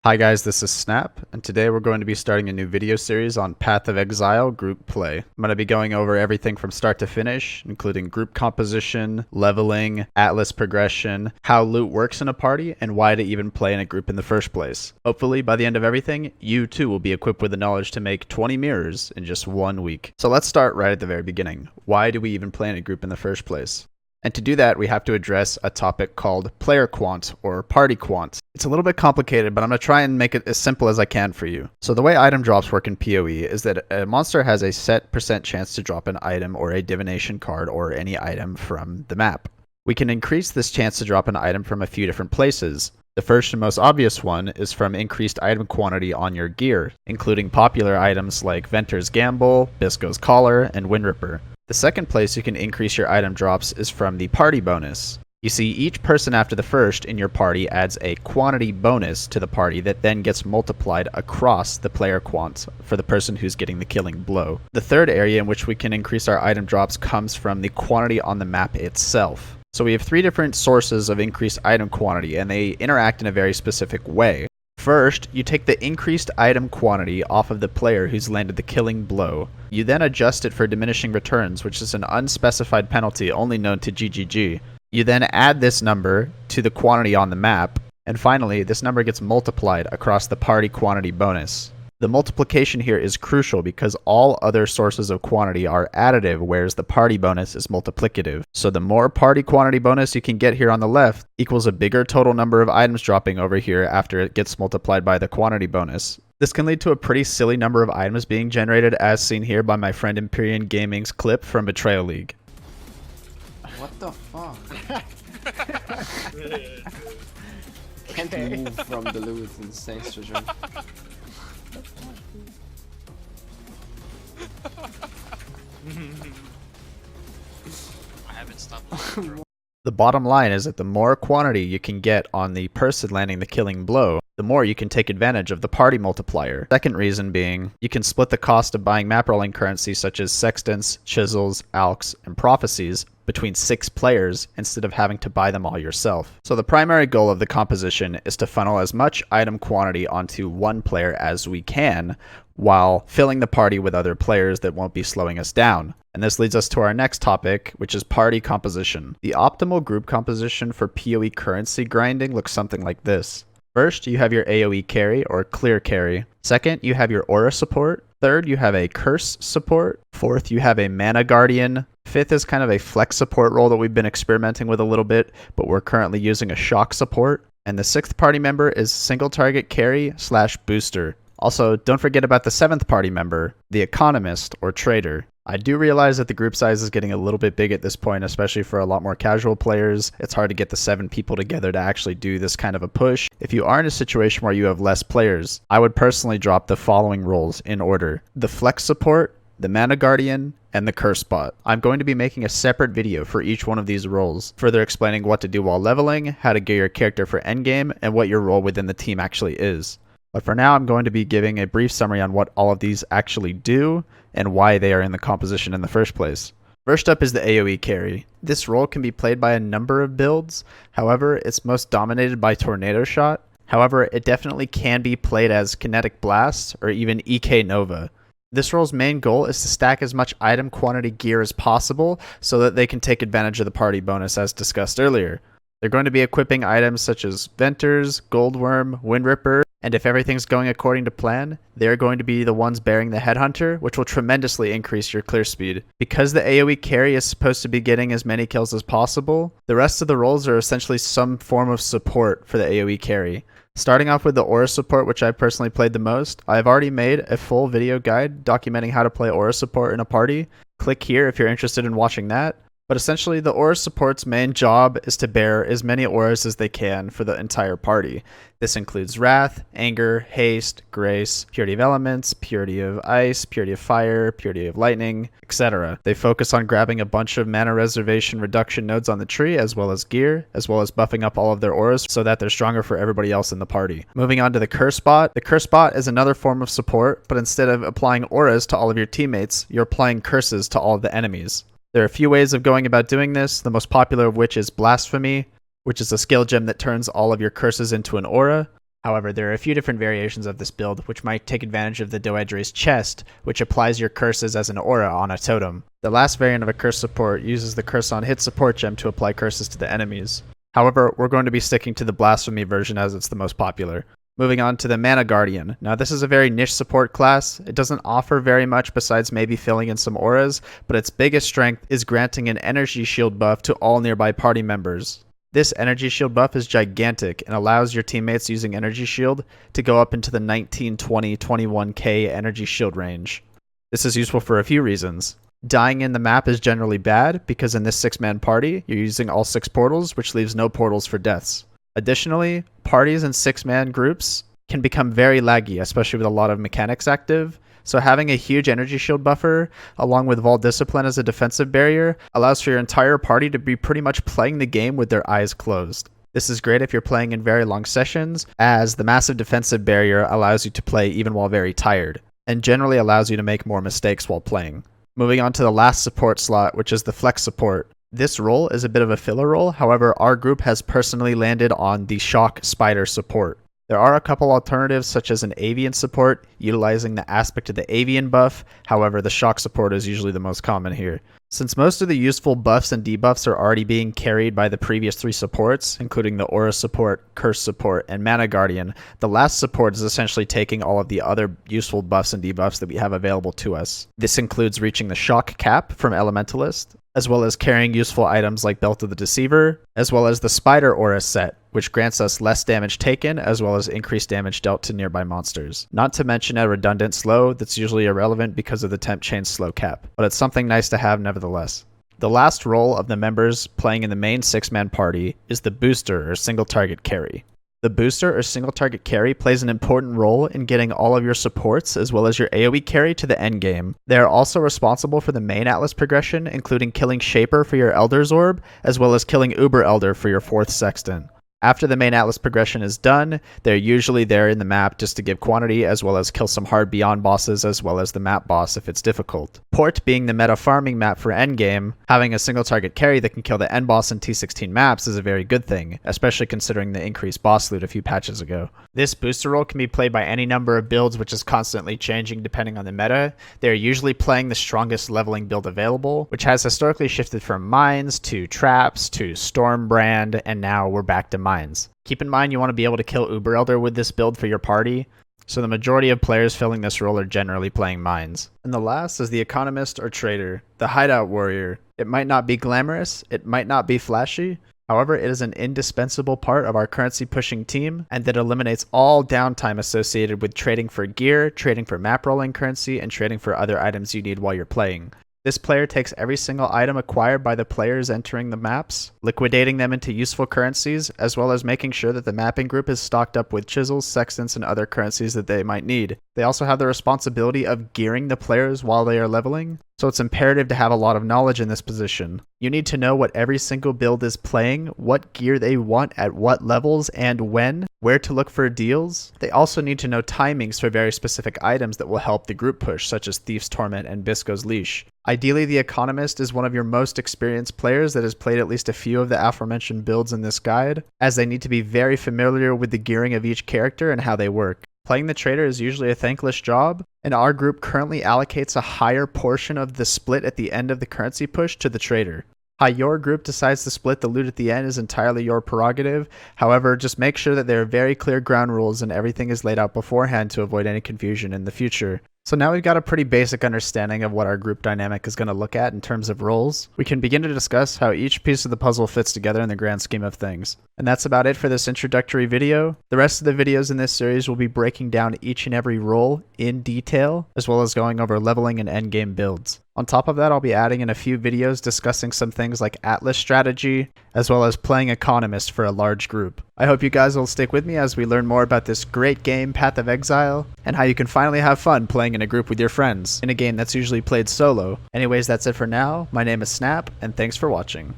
Hi guys, this is Snap, and today we're going to be starting a new video series on Path of Exile group play. I'm going to be going over everything from start to finish, including group composition, leveling, atlas progression, how loot works in a party, and why to even play in a group in the first place. Hopefully, by the end of everything, you too will be equipped with the knowledge to make 20 mirrors in just 1 week. So let's start right at the very beginning. Why do we even play in a group in the first place? And to do that, we have to address a topic called player quant or party quant. It's a little bit complicated, but I'm going to try and make it as simple as I can for you. So the way item drops work in PoE is that a monster has a set % chance to drop an item or a divination card or any item from the map. We can increase this chance to drop an item from a few different places. The first and most obvious one is from increased item quantity on your gear, including popular items like Venter's Gamble, Bisco's Collar, and Windripper. The second place you can increase your item drops is from the party bonus. You see, each person after the first in your party adds a quantity bonus to the party that then gets multiplied across the player quant for the person who's getting the killing blow. The third area in which we can increase our item drops comes from the quantity on the map itself. So we have 3 different sources of increased item quantity, and they interact in a very specific way. First, you take the increased item quantity off of the player who's landed the killing blow. You then adjust it for diminishing returns, which is an unspecified penalty only known to GGG. You then add this number to the quantity on the map, and finally, this number gets multiplied across the party quantity bonus. The multiplication here is crucial because all other sources of quantity are additive, whereas the party bonus is multiplicative. So the more party quantity bonus you can get here on the left equals a bigger total number of items dropping over here after it gets multiplied by the quantity bonus. This can lead to a pretty silly number of items being generated, as seen here by my friend Empyrean Gaming's clip from Betrayal League. What the fuck? Can't move from the loot in Saints Treasure. I haven't stopped. The bottom line is that the more quantity you can get on the person landing the killing blow, the more you can take advantage of the party multiplier. Second reason being, you can split the cost of buying map rolling currency such as sextants, chisels, alks, and prophecies between 6 players instead of having to buy them all yourself. So the primary goal of the composition is to funnel as much item quantity onto one player as we can, while filling the party with other players that won't be slowing us down. And this leads us to our next topic, which is party composition. The optimal group composition for PoE currency grinding looks something like this. First, you have your AoE carry or clear carry. Second, you have your aura support. Third, you have a curse support. Fourth, you have a mana guardian. Fifth is kind of a flex support role that we've been experimenting with a little bit, but we're currently using a shock support. And the 6th party member is single target carry / booster. Also, don't forget about the 7th party member, the economist or trader. I do realize that the group size is getting a little bit big at this point, especially for a lot more casual players. It's hard to get the 7 people together to actually do this kind of a push. If you are in a situation where you have less players, I would personally drop the following roles in order: the flex support, the mana guardian, and the curse bot. I'm going to be making a separate video for each one of these roles, further explaining what to do while leveling, how to gear your character for endgame, and what your role within the team actually is. But for now, I'm going to be giving a brief summary on what all of these actually do and why they are in the composition in the first place. First up is the AoE carry. This role can be played by a number of builds. However, it's most dominated by Tornado Shot. However, it definitely can be played as Kinetic Blast or even EK Nova. This role's main goal is to stack as much item quantity gear as possible so that they can take advantage of the party bonus as discussed earlier. They're going to be equipping items such as Venters, Goldworm, Windripper, and if everything's going according to plan, they're going to be the ones bearing the Headhunter, which will tremendously increase your clear speed. Because the AoE carry is supposed to be getting as many kills as possible, the rest of the roles are essentially some form of support for the AoE carry. Starting off with the aura support, which I personally played the most, I've already made a full video guide documenting how to play aura support in a party. Click here if you're interested in watching that. But essentially, the aura support's main job is to bear as many auras as they can for the entire party. This includes Wrath, Anger, Haste, Grace, Purity of Elements, Purity of Ice, Purity of Fire, Purity of Lightning, etc. They focus on grabbing a bunch of mana reservation reduction nodes on the tree, as well as gear, as well as buffing up all of their auras so that they're stronger for everybody else in the party. Moving on to the Curse Bot. The Curse Bot is another form of support, but instead of applying auras to all of your teammates, you're applying curses to all of the enemies. There are a few ways of going about doing this, the most popular of which is Blasphemy, which is a skill gem that turns all of your curses into an aura. However, there are a few different variations of this build, which might take advantage of the Doedre's chest, which applies your curses as an aura on a totem. The last variant of a curse support uses the curse on hit support gem to apply curses to the enemies. However, we're going to be sticking to the Blasphemy version as it's the most popular. Moving on to the Mana Guardian. Now this is a very niche support class. It doesn't offer very much besides maybe filling in some auras, but its biggest strength is granting an energy shield buff to all nearby party members. This energy shield buff is gigantic and allows your teammates using energy shield to go up into the 19, 20, 21k energy shield range. This is useful for a few reasons. Dying in the map is generally bad because in this 6-man party, you're using all 6 portals, which leaves no portals for deaths. Additionally, parties in 6-man groups can become very laggy, especially with a lot of mechanics active. So having a huge energy shield buffer, along with Vault Discipline as a defensive barrier, allows for your entire party to be pretty much playing the game with their eyes closed. This is great if you're playing in very long sessions, as the massive defensive barrier allows you to play even while very tired, and generally allows you to make more mistakes while playing. Moving on to the last support slot, which is the Flex support. This role is a bit of a filler role, however our group has personally landed on the Shock Spider support. There are a couple alternatives such as an Avian support, utilizing the aspect of the Avian buff, however the Shock support is usually the most common here. Since most of the useful buffs and debuffs are already being carried by the previous 3 supports, including the Aura support, Curse support, and Mana Guardian, the last support is essentially taking all of the other useful buffs and debuffs that we have available to us. This includes reaching the Shock cap from Elementalist, as well as carrying useful items like Belt of the Deceiver, as well as the Spider Aura set, which grants us less damage taken as well as increased damage dealt to nearby monsters. Not to mention a redundant slow that's usually irrelevant because of the Temp Chain slow cap, but it's something nice to have nevertheless. The last role of the members playing in the main 6-man party is the Booster or Single Target Carry. The Booster or Single Target Carry plays an important role in getting all of your supports as well as your AoE carry to the endgame. They are also responsible for the main Atlas progression, including killing Shaper for your Elder's Orb, as well as killing Uber Elder for your 4th Sextant. After the main Atlas progression is done, they're usually there in the map just to give quantity as well as kill some hard beyond bosses as well as the map boss if it's difficult. Port being the meta farming map for endgame, having a single target carry that can kill the end boss in T16 maps is a very good thing, especially considering the increased boss loot a few patches ago. This booster role can be played by any number of builds, which is constantly changing depending on the meta. They are usually playing the strongest leveling build available, which has historically shifted from mines to traps to Stormbrand, and now we're back to mines. Keep in mind you want to be able to kill Uber Elder with this build for your party, so the majority of players filling this role are generally playing mines. And the last is the Economist or Trader, the Hideout Warrior. It might not be glamorous, it might not be flashy, however it is an indispensable part of our currency pushing team, and that eliminates all downtime associated with trading for gear, trading for map rolling currency, and trading for other items you need while you're playing. This player takes every single item acquired by the players entering the maps, liquidating them into useful currencies, as well as making sure that the mapping group is stocked up with chisels, sextants, and other currencies that they might need. They also have the responsibility of gearing the players while they are leveling, so it's imperative to have a lot of knowledge in this position. You need to know what every single build is playing, what gear they want at what levels and when, where to look for deals. They also need to know timings for very specific items that will help the group push, such as Thief's Torment and Bisco's Leash. Ideally, the Economist is one of your most experienced players that has played at least a few of the aforementioned builds in this guide, as they need to be very familiar with the gearing of each character and how they work. Playing the Trader is usually a thankless job, and our group currently allocates a higher portion of the split at the end of the currency push to the Trader. How your group decides to split the loot at the end is entirely your prerogative. However, just make sure that there are very clear ground rules and everything is laid out beforehand to avoid any confusion in the future. So now we've got a pretty basic understanding of what our group dynamic is going to look at in terms of roles. We can begin to discuss how each piece of the puzzle fits together in the grand scheme of things. And that's about it for this introductory video. The rest of the videos in this series will be breaking down each and every role in detail, as well as going over leveling and endgame builds. On top of that, I'll be adding in a few videos discussing some things like Atlas strategy, as well as playing Economist for a large group. I hope you guys will stick with me as we learn more about this great game, Path of Exile, and how you can finally have fun playing in a group with your friends, in a game that's usually played solo. Anyways, that's it for now. My name is Snap, and thanks for watching.